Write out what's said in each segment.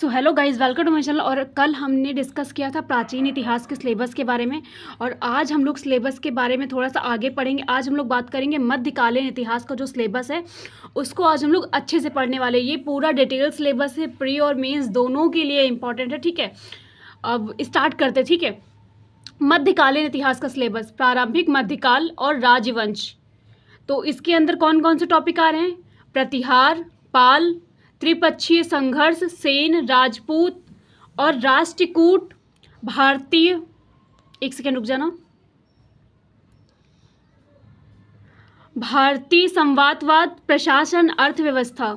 So hello guys, welcome to my channel. और कल हमने डिस्कस किया था प्राचीन इतिहास के सिलेबस के बारे में, और आज हम लोग सिलेबस के बारे में थोड़ा सा आगे पढ़ेंगे। आज हम लोग बात करेंगे मध्यकालीन इतिहास का जो सिलेबस है उसको आज हम लोग अच्छे से पढ़ने वाले हैं। ये पूरा डिटेल सिलेबस है, प्री और मेंस दोनों के लिए इंपॉर्टेंट है, ठीक है। अब स्टार्ट करते, ठीक है। मध्यकालीन इतिहास का सिलेबस, प्रारंभिक मध्यकाल और राजवंश। तो इसके अंदर कौन कौन से टॉपिक आ रहे हैं? प्रतिहार, पाल, त्रिपक्षीय संघर्ष, सेन, राजपूत और राष्ट्रकूट, भारतीय, एक सेकेंड रुक जाना, भारतीय संवादवाद, प्रशासन, अर्थव्यवस्था।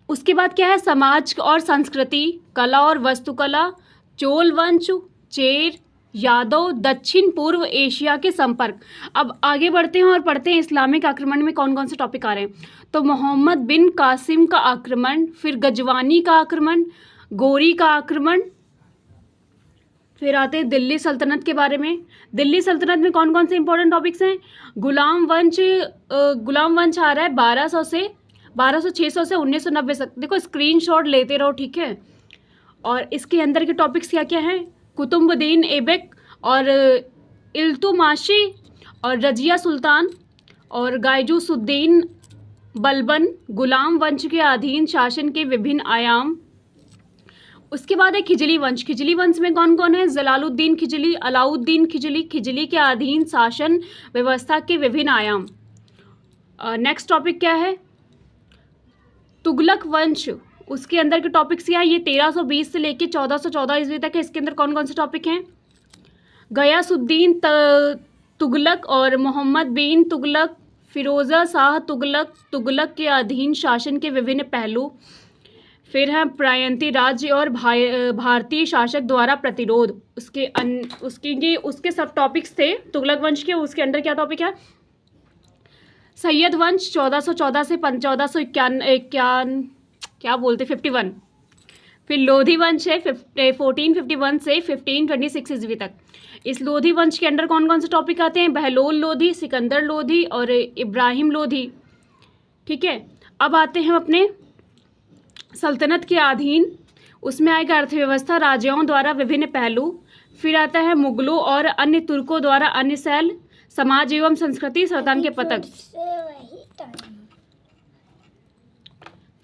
उसके बाद क्या है? समाज और संस्कृति, कला और वास्तुकला, चोल वंश, चेर, यादव, दक्षिण पूर्व एशिया के संपर्क। अब आगे बढ़ते हैं और पढ़ते हैं इस्लामिक आक्रमण में कौन कौन से टॉपिक आ रहे हैं। तो मोहम्मद बिन कासिम का आक्रमण, फिर गजवानी का आक्रमण, गोरी का आक्रमण, फिर आते हैं दिल्ली सल्तनत के बारे में। दिल्ली सल्तनत में कौन कौन से इंपॉर्टेंट टॉपिक्स हैं? गुलाम वंश आ रहा है 600 से 1990 तक। देखो स्क्रीनशॉट लेते रहो, ठीक है। और इसके अंदर के टॉपिक्स क्या क्या हैं? कुतुबुद्दीन ऐबक और इल्तुतमिश और रजिया सुल्तान और गायजुसुद्दीन बलबन, गुलाम वंश के अधीन शासन के विभिन्न आयाम। उसके बाद है खिजली वंश। खिजली वंश में कौन कौन है? जलालुद्दीन खिजली, अलाउद्दीन खिजली, खिजली के अधीन शासन व्यवस्था के विभिन्न आयाम। नेक्स्ट टॉपिक क्या है? तुगलक वंश। उसके अंदर के टॉपिक्स क्या है? ये 1320 से लेके 1414 ईस्वी तक है। इसके अंदर कौन कौन से टॉपिक हैं? गयासुद्दीन तुगलक और मोहम्मद बिन तुगलक, फिरोजा शाह तुगलक, तुगलक के अधीन शासन के विभिन्न पहलू। फिर है प्रायंती राज्य और भारतीय शासक द्वारा प्रतिरोध। उसके सब टॉपिक्स थे तुगलक वंश के। उसके अंदर क्या टॉपिक है? सैयद वंश 1414 से 1451, क्या बोलते 51। फिर लोधी वंश है 1451 से 1526 ईस्वी तक। इस लोधी वंश के अंदर कौन कौन से टॉपिक आते हैं? बहलोल लोधी, सिकंदर लोधी और इब्राहिम लोधी, ठीक है। अब आते हैं अपने सल्तनत के अधीन। उसमें आएगा अर्थव्यवस्था, राजाओं द्वारा विभिन्न पहलू। फिर आता है मुगलों और अन्य तुर्कों द्वारा अन्य शैल, समाज एवं संस्कृति, सल्तनत के पतन।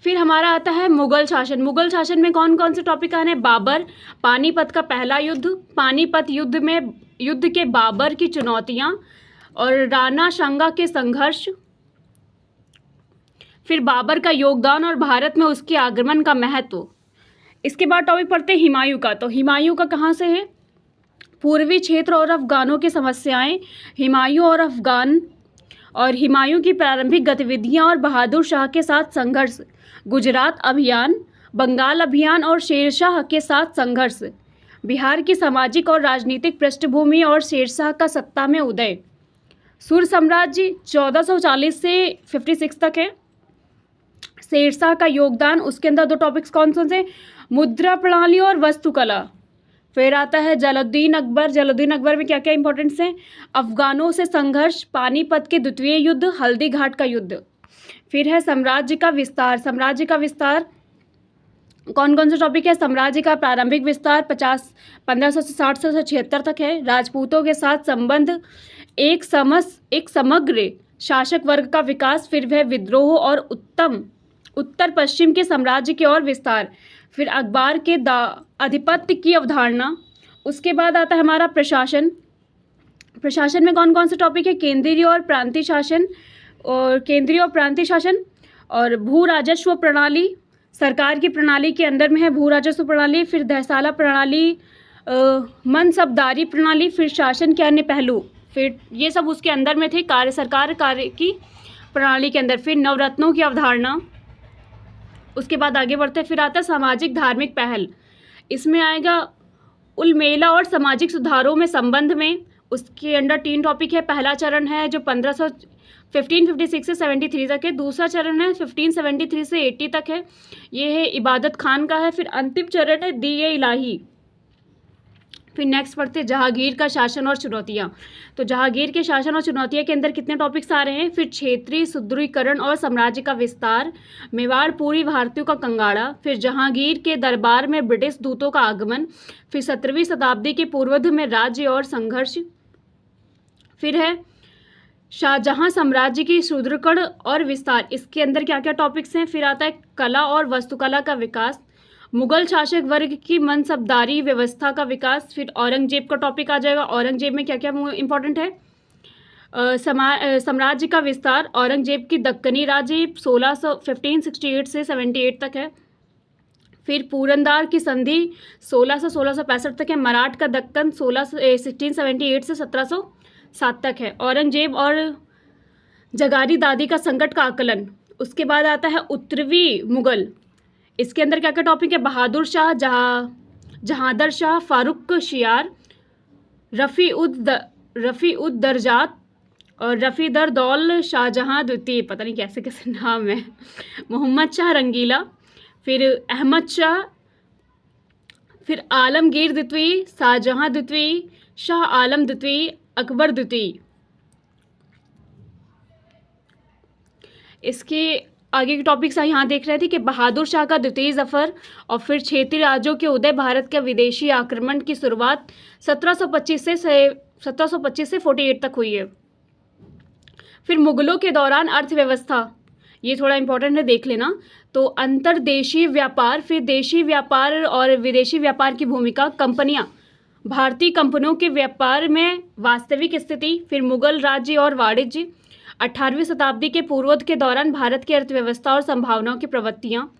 फिर हमारा आता है मुगल शासन। मुगल शासन में कौन कौन से टॉपिक आ रहे हैं? बाबर, पानीपत का पहला युद्ध, पानीपत युद्ध के बाबर की चुनौतियां और राणा सांगा के संघर्ष। फिर बाबर का योगदान और भारत में उसके आगमन का महत्व। इसके बाद टॉपिक पढ़ते हैं हुमायूं का। तो हुमायूं का कहाँ से है? पूर्वी क्षेत्र और अफगानों की समस्याएं, हुमायूं और अफगान और हुमायूं की प्रारंभिक गतिविधियां और बहादुर शाह के साथ संघर्ष, गुजरात अभियान, बंगाल अभियान और शेरशाह के साथ संघर्ष, बिहार की सामाजिक और राजनीतिक पृष्ठभूमि और शेरशाह का सत्ता में उदय। सुर साम्राज्य 1440 से 56 तक है। शेरशाह का योगदान, उसके अंदर दो टॉपिक्स कौन कौन से? मुद्रा प्रणाली और वास्तुकला। फिर आता है जलालुद्दीन अकबर। जलालुद्दीन अकबर में क्या क्या इंपॉर्टेंस है? अफगानों से संघर्ष, पानीपत के द्वितीय युद्ध, हल्दी घाट का युद्ध। फिर है साम्राज्य का विस्तार। साम्राज्य का विस्तार कौन कौन से टॉपिक है? साम्राज्य का प्रारंभिक विस्तार 1560 से 76 तक है। राजपूतों के साथ संबंध, एक समग्र शासक वर्ग का विकास। फिर वह विद्रोह और उत्तर पश्चिम के साम्राज्य की ओर विस्तार। फिर अखबार के आधिपत्य की अवधारणा। उसके बाद आता है हमारा प्रशासन। प्रशासन में कौन कौन से टॉपिक है? केंद्रीय और प्रांतीय शासन और भू राजस्व प्रणाली। सरकार की प्रणाली के अंदर में है भू राजस्व प्रणाली। फिर दहसाला प्रणाली, मनसबदारी प्रणाली। फिर शासन के अन्य पहलू, फिर ये सब उसके अंदर में थे, सरकार कार्य की प्रणाली के अंदर। फिर नवरत्नों की अवधारणा। उसके बाद आगे बढ़ते हैं। फिर आता है सामाजिक धार्मिक पहल। इसमें आएगा उलमेला और सामाजिक सुधारों में संबंध में। उसके अंदर 3 टॉपिक है। पहला चरण है जो 1556 से 73 तक है। दूसरा चरण है 1573 से 80 तक है, ये है इबादत खान का है। फिर अंतिम चरण है दिए इलाही। फिर नेक्स्ट पढ़ते हैं जहांगीर का शासन और चुनौतियाँ। तो जहांगीर के शासन और चुनौतियाँ के अंदर कितने टॉपिक्स आ रहे हैं? फिर क्षेत्रीय सुदृढ़ीकरण और साम्राज्य का विस्तार, मेवाड़ पूर्वी भारतीयों का कंगाड़ा, फिर जहांगीर के दरबार में ब्रिटिश दूतों का आगमन, फिर 17वीं शताब्दी के पूर्वार्ध में राज्य और संघर्ष, फिर है शाहजहां साम्राज्य की सुदृढ़ीकरण और विस्तार। इसके अंदर क्या क्या टॉपिक्स हैं? फिर आता है कला और वास्तुकला का विकास, मुगल शासक वर्ग की मनसबदारी व्यवस्था का विकास, फिर औरंगजेब का टॉपिक आ जाएगा। औरंगजेब में क्या क्या इंपॉर्टेंट है? साम्राज्य का विस्तार, औरंगजेब की दक्कनी राज्य 1568 से 78 तक है। फिर पूरनदार की संधि 1665 तक है। मराठ का दक्कन 1678 से 1707 तक है। औरंगजेब और जगारी दादी का संकट का आकलन। उसके बाद आता है उत्तरी मुगल। इसके अंदर क्या क्या टॉपिक है? बहादुर शाह, जहांदर शाह, फारूक शियार, रफ़ी उद दरजात और रफ़ी दर दौल शाहजहां द्वितीय, पता नहीं कैसे कैसे नाम है, मोहम्मद शाह रंगीला, फिर अहमद शाह, फिर आलमगीर द्वितीय, शाहजहां द्वितीय, शाह आलम द्वितीय, अकबर द्वितीय। इसके आगे के टॉपिक्स यहाँ देख रहे थे कि बहादुर शाह का द्वितीय जफर और फिर क्षेत्रीय राज्यों के उदय, भारत के विदेशी आक्रमण की शुरुआत 1725 से 48 तक हुई है। फिर मुगलों के दौरान अर्थव्यवस्था, ये थोड़ा इंपॉर्टेंट है, देख लेना। तो अंतर्देशीय व्यापार, फिर देशी व्यापार और विदेशी व्यापार की भूमिका, कंपनियां, भारतीय कंपनियों के व्यापार में वास्तविक स्थिति, फिर मुगल राज्य और वाणिज्य, 18वीं शताब्दी के पूर्वोत्तर के दौरान भारत की अर्थव्यवस्था और संभावनाओं की प्रवृत्तियाँ।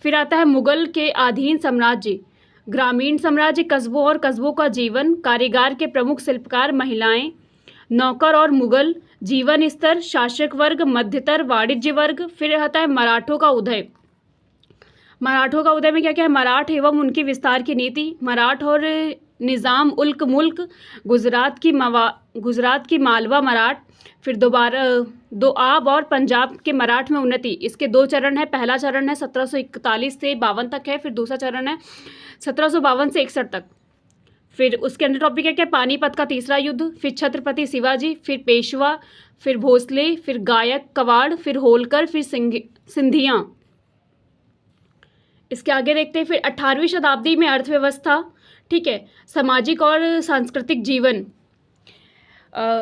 फिर आता है मुगल के अधीन साम्राज्य, ग्रामीण साम्राज्य, कस्बों और कस्बों का जीवन, कारीगर के प्रमुख शिल्पकार, महिलाएं, नौकर और मुगल, जीवन स्तर, शासक वर्ग, मध्यतर, वाणिज्य वर्ग। फिर आता है मराठों का उदय। मराठों का उदय में क्या क्या है? मराठ एवं उनकी विस्तार की नीति, मराठ और निज़ाम उल्क मुल्क, गुजरात की मालवा मराठ, फिर दोआब और पंजाब के मराठ में उन्नति। इसके दो चरण है। पहला चरण है 1741 से 52 तक है, फिर दूसरा चरण है 1752 से 61 तक। फिर उसके अंदर टॉपिक है क्या? पानीपत का तीसरा युद्ध, फिर छत्रपति शिवाजी, फिर पेशवा, फिर भोसले, फिर गायक कवाड़, फिर होलकर, फिर सिंधिया। इसके आगे देखते हैं फिर 18वीं शताब्दी में अर्थव्यवस्था, ठीक है, सामाजिक और सांस्कृतिक जीवन।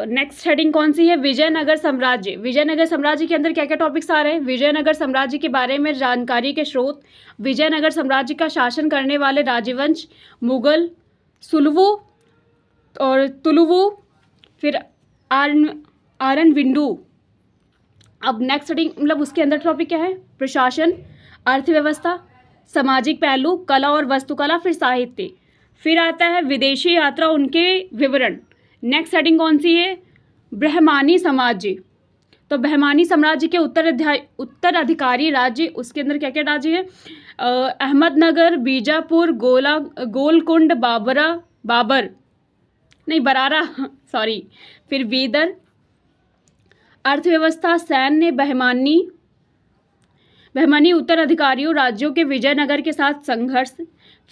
नेक्स्ट हेडिंग कौन सी है? विजयनगर साम्राज्य। विजयनगर साम्राज्य के अंदर क्या क्या टॉपिक्स आ रहे हैं? विजयनगर साम्राज्य के बारे में जानकारी के स्रोत, विजयनगर साम्राज्य का शासन करने वाले राजवंश, मुगल, सुलवू और तुलुवू, फिर आरनविंडू। अब नेक्स्ट हेडिंग मतलब उसके अंदर टॉपिक क्या है? प्रशासन, अर्थव्यवस्था, सामाजिक पहलू, कला और वास्तुकला, फिर साहित्य। फिर आता है विदेशी यात्रा, उनके विवरण। नेक्स्ट हेडिंग कौन सी है? ब्रह्मानी साम्राज्य। तो ब्रह्मानी साम्राज्य के उत्तराधिकारी राज्य, उसके अंदर क्या क्या राज्य है? अहमदनगर, बीजापुर, गोलकुंड, बरारा सॉरी, फिर बीदर। अर्थव्यवस्था, सैन्य, बहमानी उत्तराधिकारियों राज्यों के विजयनगर के साथ संघर्ष।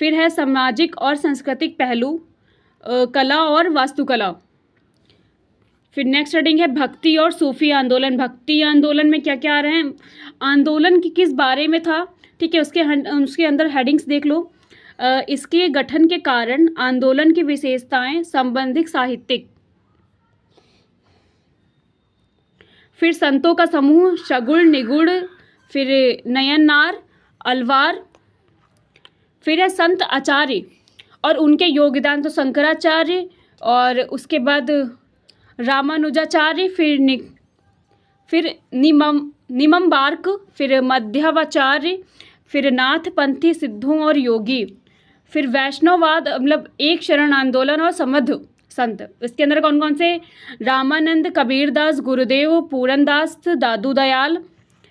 फिर है सामाजिक और सांस्कृतिक पहलू, कला और वास्तुकला। फिर नेक्स्ट हेडिंग है भक्ति और सूफी आंदोलन। भक्ति आंदोलन में क्या क्या आ रहे हैं? आंदोलन की किस बारे में था, ठीक है, उसके अंदर हेडिंग्स देख लो। इसके गठन के कारण, आंदोलन की विशेषताएं, संबंधित साहित्यिक। फिर संतों का समूह, शगुल, निगुड़, फिर नयननार, अलवार। फिर है संत आचार्य और उनके योगदान, तो शंकराचार्य और उसके बाद रामानुजाचार्य, फिर निमम्बार्क, फिर मध्वाचार्य, फिर नाथपंथी सिद्धों और योगी। फिर वैष्णववाद मतलब एक शरण आंदोलन और समृद्ध संत। इसके अंदर कौन कौन से? रामानंद, कबीरदास, गुरुदेव, पूरनदास, दादू दयाल,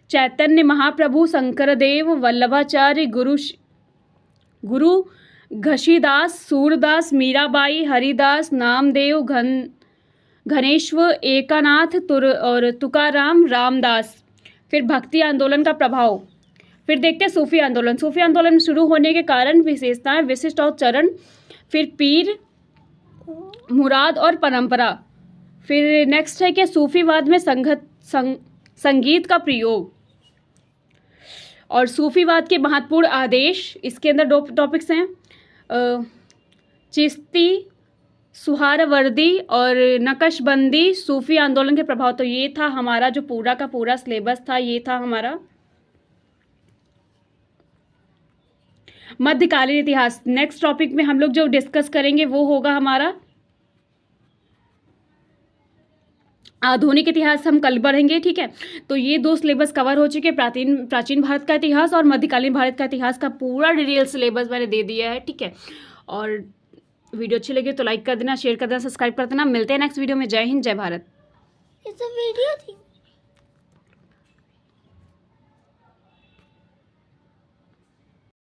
चैतन्य महाप्रभु, शंकरदेव, वल्लभाचार्य, गुरु घशीदास, सूरदास, मीराबाई, हरिदास, नामदेव, घनेश्वर, एकानाथ और तुकाराम, रामदास। फिर भक्ति आंदोलन का प्रभाव। फिर देखते हैं सूफी आंदोलन। सूफी आंदोलन शुरू होने के कारण, विशेषताएं, विशिष्ट और चरण। फिर पीर, मुराद और परंपरा। फिर नेक्स्ट है कि सूफीवाद में संगीत का प्रयोग और सूफीवाद के महत्वपूर्ण आदेश। इसके अंदर 2 टॉपिक्स हैं, चिश्ती, सुहरावर्दी और नक्शबंदी सूफी आंदोलन के प्रभाव। तो ये था हमारा जो पूरा का पूरा सिलेबस था, ये था हमारा मध्यकालीन इतिहास। नेक्स्ट टॉपिक में हम लोग जो डिस्कस करेंगे वो होगा हमारा आधुनिक इतिहास। हम कल बढ़ेंगे, ठीक है। तो ये 2 सिलेबस कवर हो चुके, प्राचीन भारत का इतिहास और मध्यकालीन भारत का इतिहास का पूरा डिटेल सिलेबस मैंने दे दिया है, ठीक है। और वीडियो अच्छी लगी तो लाइक कर देना, शेयर कर देना, सब्सक्राइब कर देना। मिलते हैं नेक्स्ट वीडियो में। जय हिंद, जय Bharat. It's a video thing.